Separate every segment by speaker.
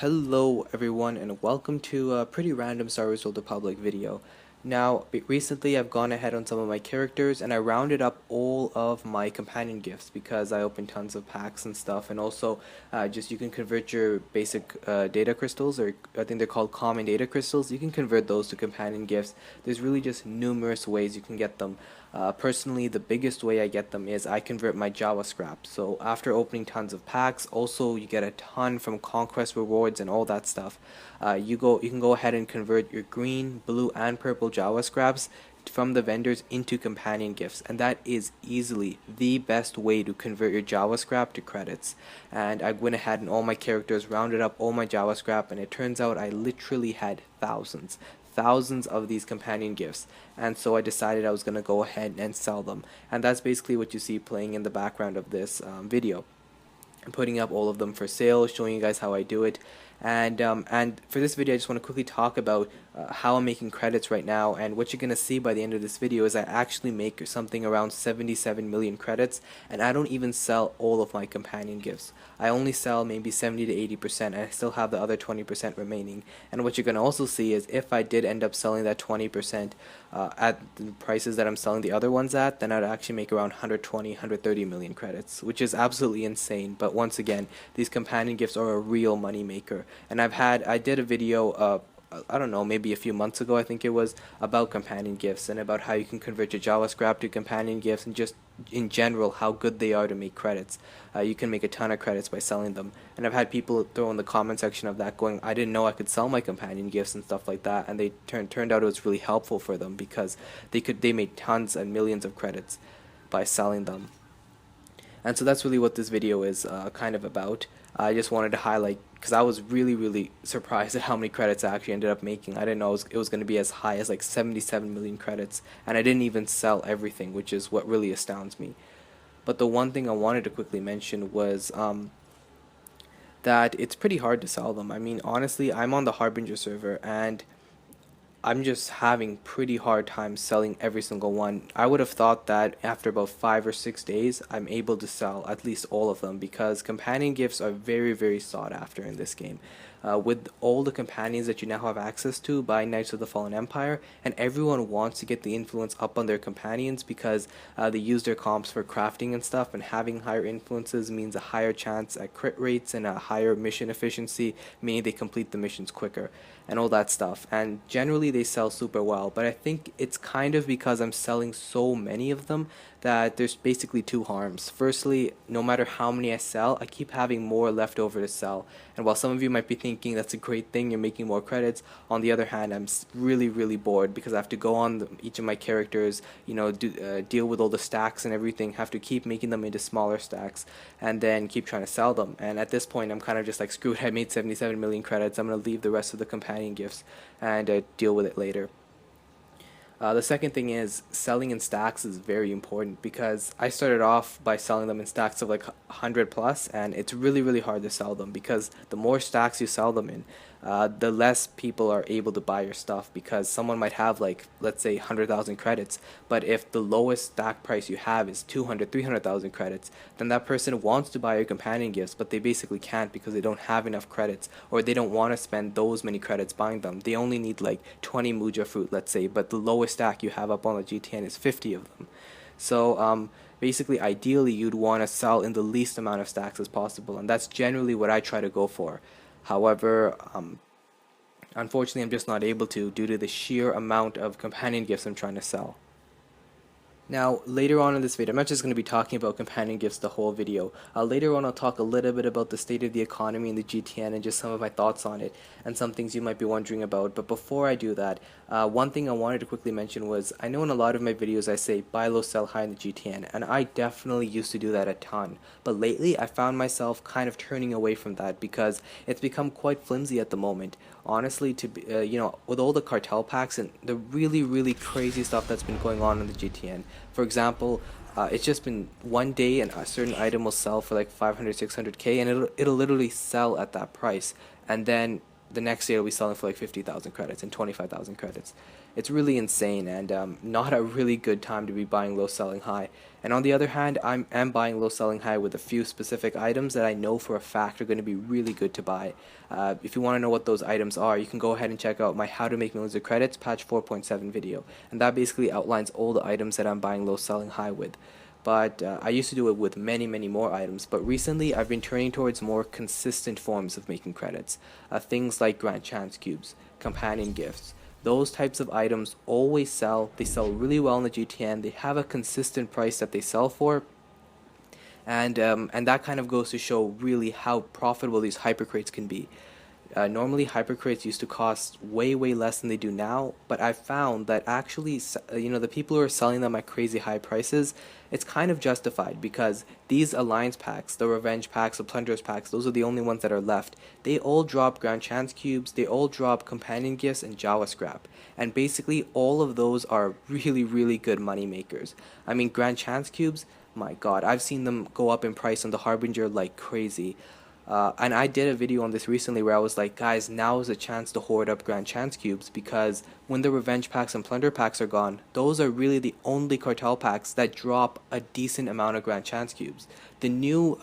Speaker 1: Hello everyone and welcome to a pretty random Star Wars Old Republic video. Now, recently I've gone ahead on some of my characters and I rounded up all of my companion gifts because I opened tons of packs and stuff, and also just you can convert your basic data crystals, or I think they're called common data crystals. You can convert those to companion gifts. There's really just numerous ways you can get them. Personally, the biggest way I get them is I convert my Java scrap. So after opening tons of packs, also you get a ton from conquest rewards and all that stuff. You can go ahead and convert your green, blue, and purple Java scraps from the vendors into companion gifts, and that is easily the best way to convert your Java scrap to credits. And I went ahead and all my characters rounded up all my Java scrap, and it turns out I literally had thousands of these companion gifts, and so I decided I was going to go ahead and sell them, and that's basically what you see playing in the background of this video. I'm putting up all of them for sale, showing you guys how I do it. And for this video I just want to quickly talk about how I'm making credits right now, and what you're going to see by the end of this video is I actually make something around 77 million credits, and I don't even sell all of my companion gifts. I only sell maybe 70 to 80%, and I still have the other 20% remaining. And what you're going to also see is if I did end up selling that 20% at the prices that I'm selling the other ones at, then I'd actually make around 120, 130 million credits, which is absolutely insane. But once again, these companion gifts are a real money maker. And I did a video I don't know, maybe a few months ago I think it was, about companion gifts and about how you can convert your Java scrap to companion gifts, and just in general how good they are to make credits. You can make a ton of credits by selling them, and I've had people throw in the comment section of that going, I didn't know I could sell my companion gifts and stuff like that, and they turned out it was really helpful for them because they made tons and millions of credits by selling them. And so that's really what this video is kind of about. I just wanted to highlight, because I was really surprised at how many credits I actually ended up making. I didn't know it was going to be as high as like 77 million credits, and I didn't even sell everything, which is what really astounds me. But the one thing I wanted to quickly mention was that it's pretty hard to sell them. I mean, honestly, I'm on the Harbinger server, and I'm just having pretty hard time selling every single one. I would have thought that after about 5 or 6 days, I'm able to sell at least all of them, because companion gifts are very sought after in this game. With all the companions that you now have access to by Knights of the Fallen Empire, and everyone wants to get the influence up on their companions because they use their comps for crafting and stuff, and having higher influences means a higher chance at crit rates and a higher mission efficiency, meaning they complete the missions quicker and all that stuff. And generally they sell super well, but I think it's kind of because I'm selling so many of them that there's basically two harms. Firstly, no matter how many I sell, I keep having more left over to sell. And while some of you might be thinking that's a great thing, you're making more credits, on the other hand, I'm really bored because I have to go on each of my characters, you know, deal with all the stacks and everything, have to keep making them into smaller stacks, and then keep trying to sell them. And at this point, I'm kind of just like, screw it, I made 77 million credits, I'm going to leave the rest of the companion gifts and deal with it later. The second thing is, selling in stacks is very important, because I started off by selling them in stacks of like 100 plus, and it's really hard to sell them, because the more stacks you sell them in, the less people are able to buy your stuff, because someone might have, like, let's say 100,000 credits, but if the lowest stack price you have is 200, 300,000 credits, then that person wants to buy your companion gifts, but they basically can't because they don't have enough credits, or they don't want to spend those many credits buying them. They only need like 20 Muja fruit, let's say, but the lowest stack you have up on the GTN is 50 of them. So basically, ideally, you'd want to sell in the least amount of stacks as possible, and that's generally what I try to go for. However, unfortunately, I'm just not able to, due to the sheer amount of companion gifts I'm trying to sell. Now, later on in this video, I'm not just going to be talking about companion gifts the whole video. Later on, I'll talk a little bit about the state of the economy in the GTN and just some of my thoughts on it, and some things you might be wondering about. But before I do that, one thing I wanted to quickly mention was, I know in a lot of my videos I say buy low, sell high in the GTN, and I definitely used to do that a ton. But lately, I found myself kind of turning away from that because it's become quite flimsy at the moment. Honestly, to be, you know, with all the cartel packs and the really crazy stuff that's been going on in the GTN. For example, it's just been one day and a certain item will sell for like 500, 600k, and it'll literally sell at that price, and then the next day it'll be selling for like 50,000 credits and 25,000 credits. It's really insane, and not a really good time to be buying low selling high. And on the other hand, I am buying low selling high with a few specific items that I know for a fact are going to be really good to buy. If you want to know what those items are, you can go ahead and check out my How to Make Millions of Credits patch 4.7 video, and that basically outlines all the items that I'm buying low selling high with. But I used to do it with many more items, but recently I've been turning towards more consistent forms of making credits. Things like Grand Chance Cubes, companion gifts. Those types of items always sell. They sell really well in the GTN. They have a consistent price that they sell for, and that kind of goes to show really how profitable these hypercrates can be. Normally, hypercrates used to cost way less than they do now, but I've found that actually, the people who are selling them at crazy high prices, it's kind of justified because these alliance packs, the revenge packs, the plunderers packs, those are the only ones that are left. They all drop Grand Chance Cubes, they all drop companion gifts and Jawa scrap, and basically all of those are really good money makers. I mean, Grand Chance Cubes, my god, I've seen them go up in price on the Harbinger like crazy. And I did a video on this recently where I was like, guys, now is a chance to hoard up Grand Chance Cubes, because when the Revenge packs and Plunder packs are gone, those are really the only cartel packs that drop a decent amount of Grand Chance Cubes. The new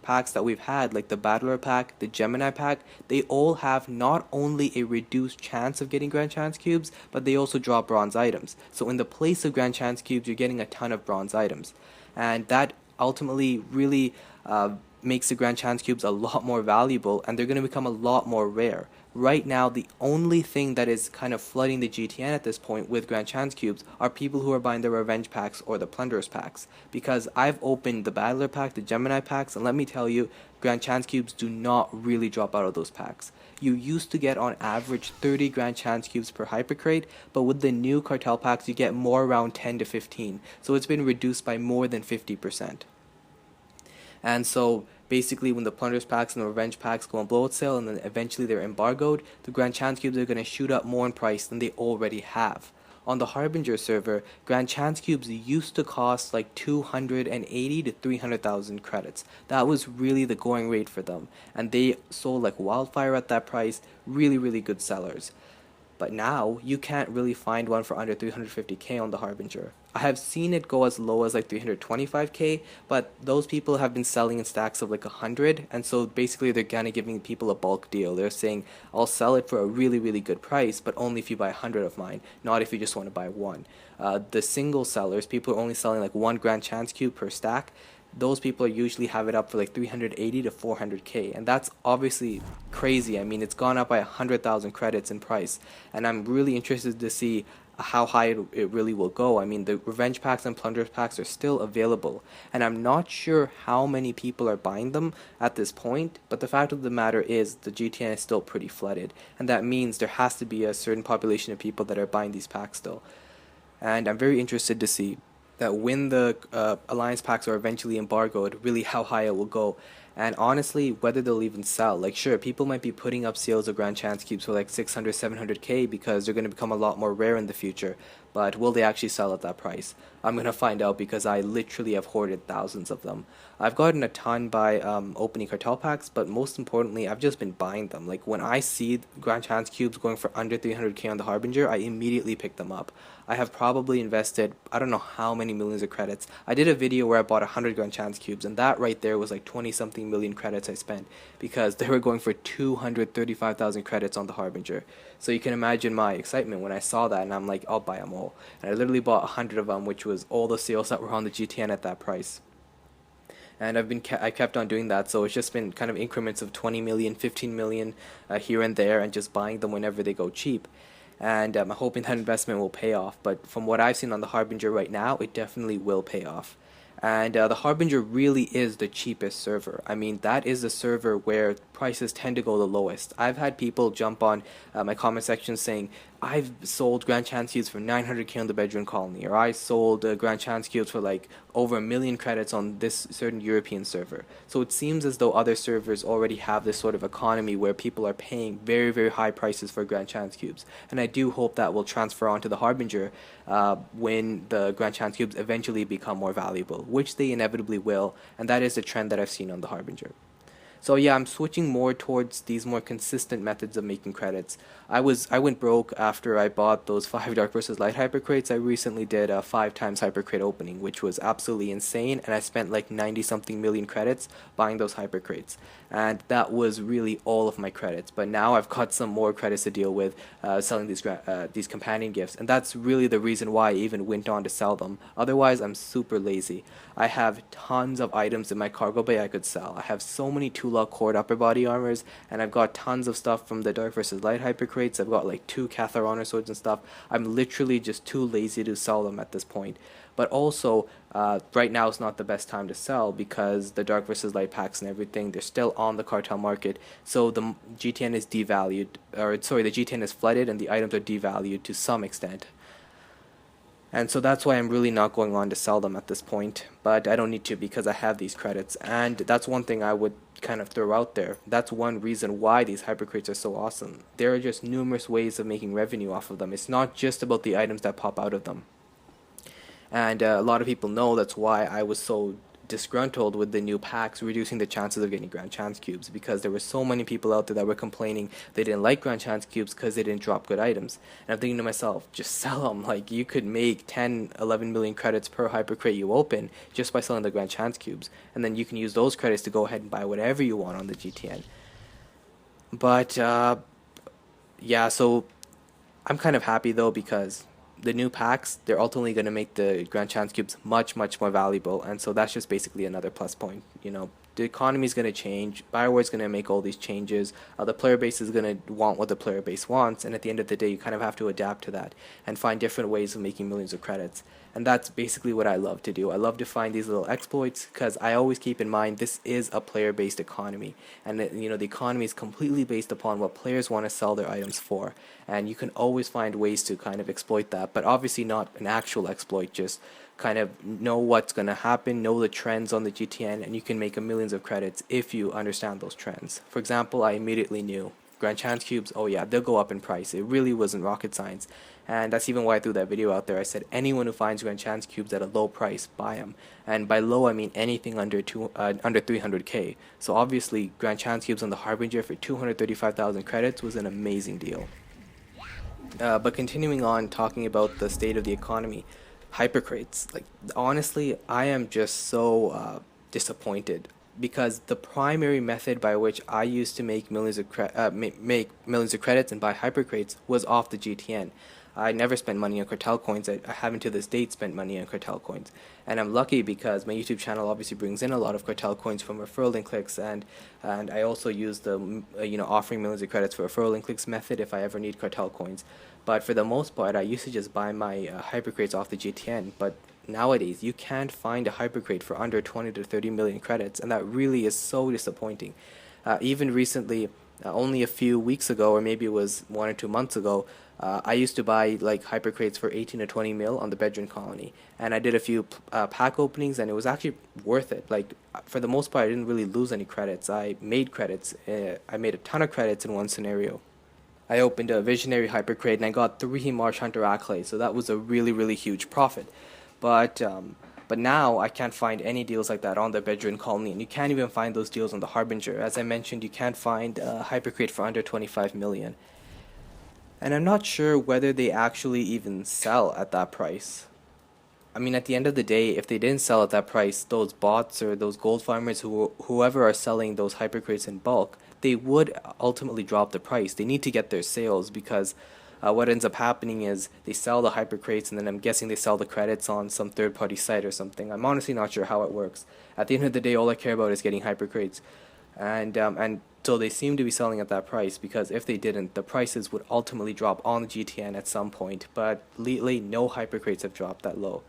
Speaker 1: packs that we've had, like the Battler pack, the Gemini pack, they all have not only a reduced chance of getting Grand Chance Cubes, but they also drop bronze items. So in the place of Grand Chance Cubes, you're getting a ton of bronze items. And that ultimately really makes the Grand Chance Cubes a lot more valuable, and they're going to become a lot more rare. Right now, the only thing that is kind of flooding the GTN at this point with Grand Chance Cubes are people who are buying the Revenge packs or the Plunderers packs, because I've opened the Battler pack, the Gemini packs, and let me tell you, Grand Chance Cubes do not really drop out of those packs. You used to get on average 30 Grand Chance Cubes per hypercrate, but with the new cartel packs you get more around 10 to 15, so it's been reduced by more than 50%. And so basically when the Plunderers packs and the Revenge packs go on blowout sale and then eventually they're embargoed, the Grand Chance Cubes are going to shoot up more in price than they already have. On the Harbinger server, Grand Chance Cubes used to cost like 280 to 300,000 credits. That was really the going rate for them, and they sold like wildfire at that price, really good sellers. But now, you can't really find one for under 350k on the Harbinger. I have seen it go as low as like 325k, but those people have been selling in stacks of like 100, and so basically they're kind of giving people a bulk deal. They're saying, I'll sell it for a really good price, but only if you buy 100 of mine, not if you just want to buy one. The single sellers, people are only selling like one Grand Chance Cube per stack. Those people usually have it up for like 380 to 400k, and that's obviously crazy. I mean, it's gone up by 100,000 credits in price, and I'm really interested to see how high it really will go. I mean, the Revenge packs and Plunderers packs are still available, and I'm not sure how many people are buying them at this point, but the fact of the matter is the GTN is still pretty flooded, and that means there has to be a certain population of people that are buying these packs still. And I'm very interested to see that when the alliance packs are eventually embargoed, really how high it will go. And honestly, whether they'll even sell. Like, sure, people might be putting up sales of Grand Chance Cubes for like 600, 700k because they're going to become a lot more rare in the future. But will they actually sell at that price? I'm going to find out, because I literally have hoarded thousands of them. I've gotten a ton by opening cartel packs, but most importantly, I've just been buying them. Like, when I see Grand Chance Cubes going for under 300k on the Harbinger, I immediately pick them up. I have probably invested, I don't know how many millions of credits. I did a video where I bought 100 Grand Chance Cubes, and that right there was like 20 something million credits I spent, because they were going for 235,000 credits on the Harbinger. So you can imagine my excitement when I saw that, and I'm like, I'll buy them all. And I literally bought 100 of them, which was all the sales that were on the GTN at that price. And I kept on doing that, so it's just been kind of increments of 20 million, 15 million here and there, and just buying them whenever they go cheap. And I'm hoping that investment will pay off, but from what I've seen on the Harbinger right now, it definitely will pay off. And the Harbinger really is the cheapest server. I mean, that is the server where prices tend to go the lowest. I've had people jump on my comment section saying, I've sold Grand Chance Cubes for 900k on the Begeron Colony, or I sold Grand Chance Cubes for like over 1 million credits on this certain European server. So it seems as though other servers already have this sort of economy where people are paying very high prices for Grand Chance Cubes. And I do hope that will transfer onto the Harbinger when the Grand Chance Cubes eventually become more valuable, which they inevitably will, and that is the trend that I've seen on the Harbinger. So yeah, I'm switching more towards these more consistent methods of making credits. I went broke after I bought those 5 Dark versus Light hypercrates. I recently did a 5 times hypercrate opening, which was absolutely insane, and I spent like 90 something million credits buying those hypercrates, and that was really all of my credits. But now I've got some more credits to deal with, selling these companion gifts, and that's really the reason why I even went on to sell them. Otherwise, I'm super lazy. I have tons of items in my cargo bay I could sell. I have so many Tulok Cord upper body armors, and I've got tons of stuff from the Dark versus Light hypercrates. I've got like 2 Cathar honor swords and stuff. I'm literally just too lazy to sell them at this point. But also, right now is not the best time to sell because the Dark versus Light packs and everything, they're still on the cartel market. So the GTN is devalued, or sorry, the GTN is flooded and the items are devalued to some extent. And so that's why I'm really not going on to sell them at this point. But I don't need to because I have these credits. And that's one thing I would kind of throw out there. That's one reason why these hypercrates are so awesome. There are just numerous ways of making revenue off of them. It's not just about the items that pop out of them. And a lot of people know that's why I was so disgruntled with the new packs reducing the chances of getting Grand Chance Cubes, because there were so many people out there that were complaining they didn't like Grand Chance Cubes because they didn't drop good items. And I'm thinking to myself, just sell them. Like, you could make 10, 11 million credits per hypercrate you open just by selling the Grand Chance Cubes, and then you can use those credits to go ahead and buy whatever you want on the GTN. But yeah, so I'm kind of happy though, because the new packs, they're ultimately going to make the Grand Chance Cubes much, much more valuable, and so that's just basically another plus point. You know, the economy is going to change, Bioware's going to make all these changes, the player base is going to want what the player base wants, and at the end of the day, you kind of have to adapt to that and find different ways of making millions of credits. And that's basically what I love to do. I love to find these little exploits because I always keep in mind this is a player-based economy, and you know, the economy is completely based upon what players want to sell their items for, and you can always find ways to kind of exploit that, but obviously not an actual exploit, just kind of know what's going to happen, know the trends on the GTN, and you can make millions of credits if you understand those trends. For example, I immediately knew Grand Chance Cubes, oh yeah, they'll go up in price. It really wasn't rocket science. And that's even why I threw that video out there. I said anyone who finds Grand Chance Cubes at a low price, buy them. And by low, I mean anything under 300k. So obviously, Grand Chance Cubes on the Harbinger for 235,000 credits was an amazing deal. But continuing on talking about the state of the economy, hypercrates. Like, honestly, I am just so disappointed, because the primary method by which I used to make millions of credits and buy hypercrates was off the GTN. I never spent money on Cartel Coins. I haven't to this date spent money on Cartel Coins. And I'm lucky because my YouTube channel obviously brings in a lot of Cartel Coins from referral link clicks, and I also use the offering millions of credits for referral link clicks method if I ever need Cartel Coins. But for the most part, I used to just buy my hypercrates off the GTN. But nowadays, you can't find a hypercrate for under 20 to 30 million credits, and that really is so disappointing. Even recently, only a few weeks ago, or maybe it was 1 or 2 months ago, I used to buy like hypercrates for 18 to 20 mil on the Begeron Colony, and I did a few pack openings, and it was actually worth it. Like, for the most part, I didn't really lose any credits. I made credits. I made a ton of credits in one scenario. I opened a Visionary hypercrate and I got 3 Marsh Hunter accolades, so that was a really, really huge profit. But now I can't find any deals like that on the Begeron Colony, and you can't even find those deals on the Harbinger. As I mentioned, you can't find a hypercrate for under 25 million. And I'm not sure whether they actually even sell at that price. I mean, at the end of the day, if they didn't sell at that price, those bots or those gold farmers whoever are selling those hypercrates in bulk, they would ultimately drop the price. They need to get their sales, because what ends up happening is they sell the hypercrates, and then I'm guessing they sell the credits on some third-party site or something. I'm honestly not sure how it works. At the end of the day, all I care about is getting hypercrates, and so they seem to be selling at that price, because if they didn't, the prices would ultimately drop on the GTN at some point. But lately, no hypercrates have dropped that low,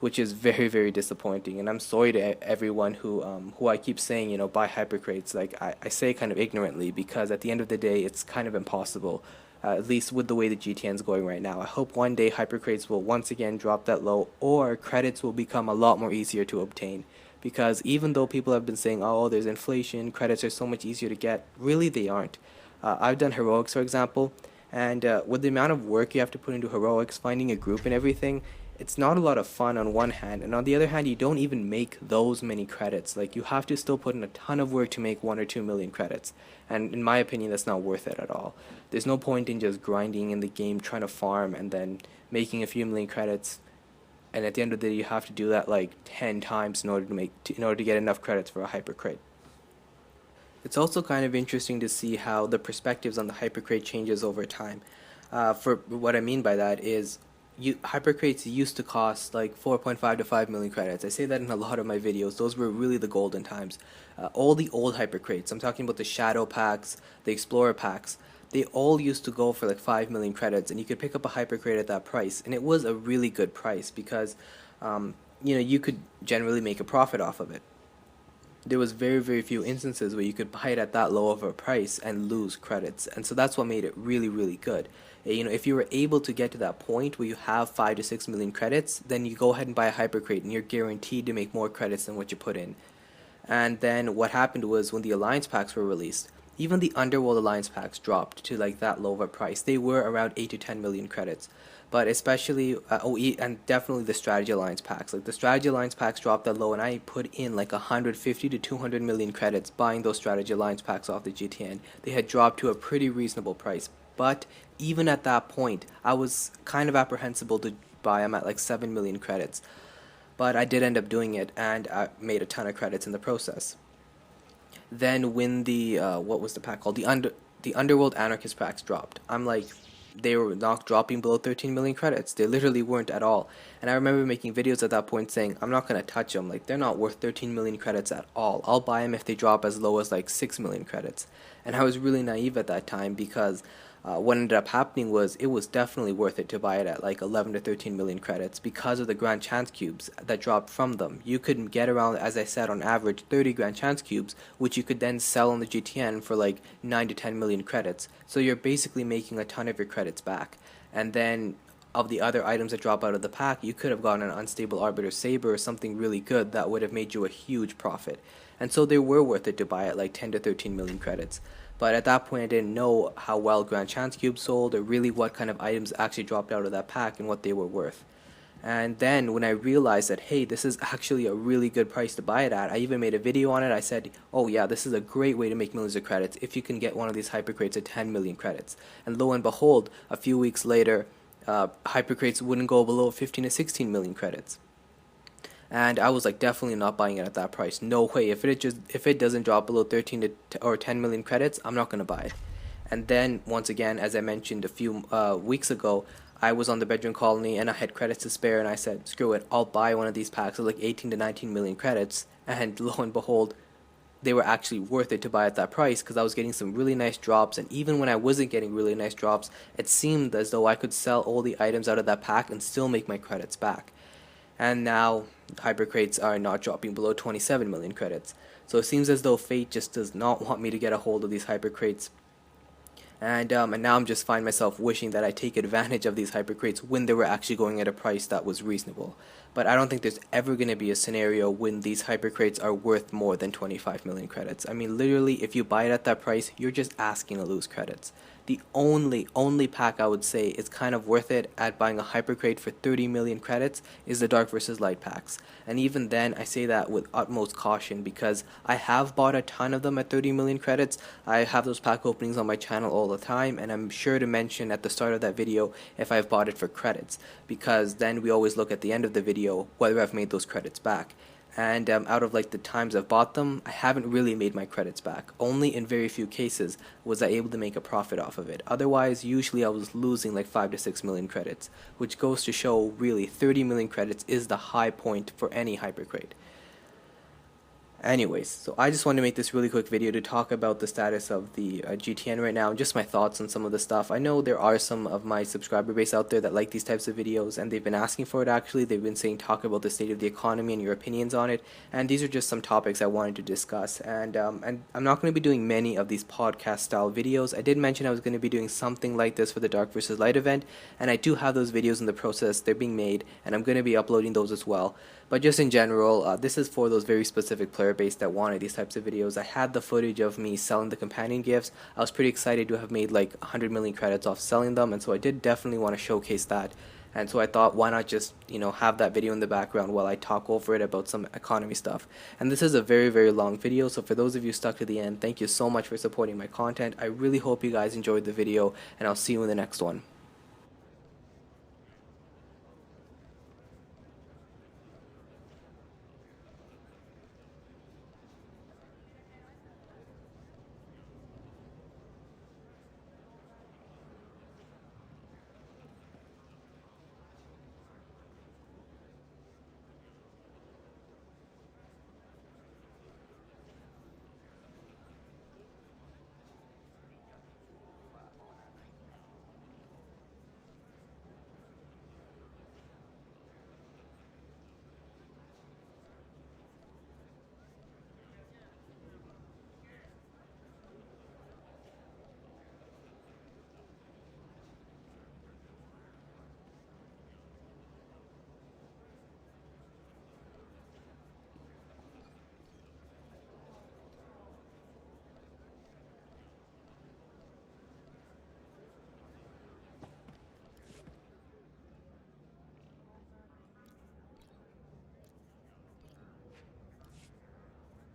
Speaker 1: which is very, very disappointing. And I'm sorry to everyone who I keep saying, buy hypercrates. Like, I say kind of ignorantly, because at the end of the day, it's kind of impossible. At least with the way the GTN is going right now. I hope one day hypercrates will once again drop that low, or credits will become a lot more easier to obtain. Because even though people have been saying, oh, there's inflation, credits are so much easier to get, really they aren't. I've done heroics, for example, and with the amount of work you have to put into heroics, finding a group and everything, it's not a lot of fun on one hand, and on the other hand, you don't even make those many credits. Like, you have to still put in a ton of work to make 1 or 2 million credits, and in my opinion, that's not worth it at all. There's no point in just grinding in the game, trying to farm, and then making a few million credits, and at the end of the day, you have to do that like 10 times in order to get enough credits for a hypercrate. It's also kind of interesting to see how the perspectives on the hypercrate changes over time. For what I mean by that is, hypercrates used to cost like 4.5 to 5 million credits. I say that in a lot of my videos. Those were really the golden times. All the old hypercrates, I'm talking about the shadow packs, the explorer packs, they all used to go for like 5 million credits, and you could pick up a hypercrate at that price, and it was a really good price because you could generally make a profit off of it. There was very few instances where you could buy it at that low of a price and lose credits, and so that's what made it really good. If you were able to get to that point where you have 5 to 6 million credits, then you go ahead and buy a hypercrate and you're guaranteed to make more credits than what you put in. And then what happened was, when the alliance packs were released, even the underworld alliance packs dropped to like that low of a price. They were around 8 to 10 million credits. But especially, and definitely the strategy alliance packs. Like, the strategy alliance packs dropped that low, and I put in like 150 to 200 million credits buying those strategy alliance packs off the GTN. They had dropped to a pretty reasonable price. But even at that point, I was kind of apprehensible to buy them at like 7 million credits. But I did end up doing it, and I made a ton of credits in the process. Then when the what was the pack called? The Underworld Anarchist packs dropped. I'm like, they were not dropping below 13 million credits. They literally weren't at all. And I remember making videos at that point saying, I'm not going to touch them. Like, they're not worth 13 million credits at all. I'll buy them if they drop as low as like 6 million credits. And I was really naive at that time, because what ended up happening was, it was definitely worth it to buy it at like 11 to 13 million credits because of the grand chance cubes that dropped from them. You could get around, as I said, on average 30 grand chance cubes, which you could then sell on the GTN for like 9 to 10 million credits. So you're basically making a ton of your credits back. And then of the other items that drop out of the pack, you could have gotten an unstable arbiter saber or something really good that would have made you a huge profit. And so they were worth it to buy at like 10 to 13 million credits. But at that point, I didn't know how well Grand Chance Cubes sold, or really what kind of items actually dropped out of that pack and what they were worth. And then when I realized that, hey, this is actually a really good price to buy it at, I even made a video on it. I said, oh yeah, this is a great way to make millions of credits if you can get one of these hypercrates at 10 million credits. And lo and behold, a few weeks later, hypercrates wouldn't go below 15 to 16 million credits. And I was like, definitely not buying it at that price. No way. If it doesn't drop below 13 or 10 million credits, I'm not going to buy it. And then once again, as I mentioned a few weeks ago, I was on the Begeron Colony and I had credits to spare, and I said, screw it, I'll buy one of these packs of like 18 to 19 million credits. And lo and behold, they were actually worth it to buy at that price, because I was getting some really nice drops. And even when I wasn't getting really nice drops, it seemed as though I could sell all the items out of that pack and still make my credits back. And now hypercrates are not dropping below 27 million credits. So it seems as though fate just does not want me to get a hold of these hypercrates. And now I'm just find myself wishing that I take advantage of these hypercrates when they were actually going at a price that was reasonable. But I don't think there's ever going to be a scenario when these hypercrates are worth more than 25 million credits. I mean, literally, if you buy it at that price, you're just asking to lose credits. The only pack I would say is kind of worth it at buying a hypercrate for 30 million credits is the Dark vs. Light packs. And even then, I say that with utmost caution, because I have bought a ton of them at 30 million credits. I have those pack openings on my channel all the time, and I'm sure to mention at the start of that video if I've bought it for credits, because then we always look at the end of the video whether I've made those credits back. And out of like the times I've bought them, I haven't really made my credits back. Only in very few cases was I able to make a profit off of it. Otherwise, usually I was losing like 5 to 6 million credits, which goes to show really 30 million credits is the high point for any hypercrate. Anyways, so I just wanted to make this really quick video to talk about the status of the GTN right now, and just my thoughts on some of the stuff. I know there are some of my subscriber base out there that like these types of videos, and they've been asking for it actually. They've been saying talk about the state of the economy and your opinions on it, and these are just some topics I wanted to discuss. And I'm not going to be doing many of these podcast style videos. I did mention I was going to be doing something like this for the Dark vs. Light event, and I do have those videos in the process. They're being made, and I'm going to be uploading those as well. But just in general, this is for those very specific player base that wanted these types of videos. I had the footage of me selling the companion gifts. I was pretty excited to have made like 100 million credits off selling them, and so I did definitely want to showcase that. and so I thought, why not just, have that video in the background while I talk over it about some economy stuff. And this is a very, very long video, so for those of you stuck to the end, thank you so much for supporting my content. I really hope you guys enjoyed the video, and I'll see you in the next one.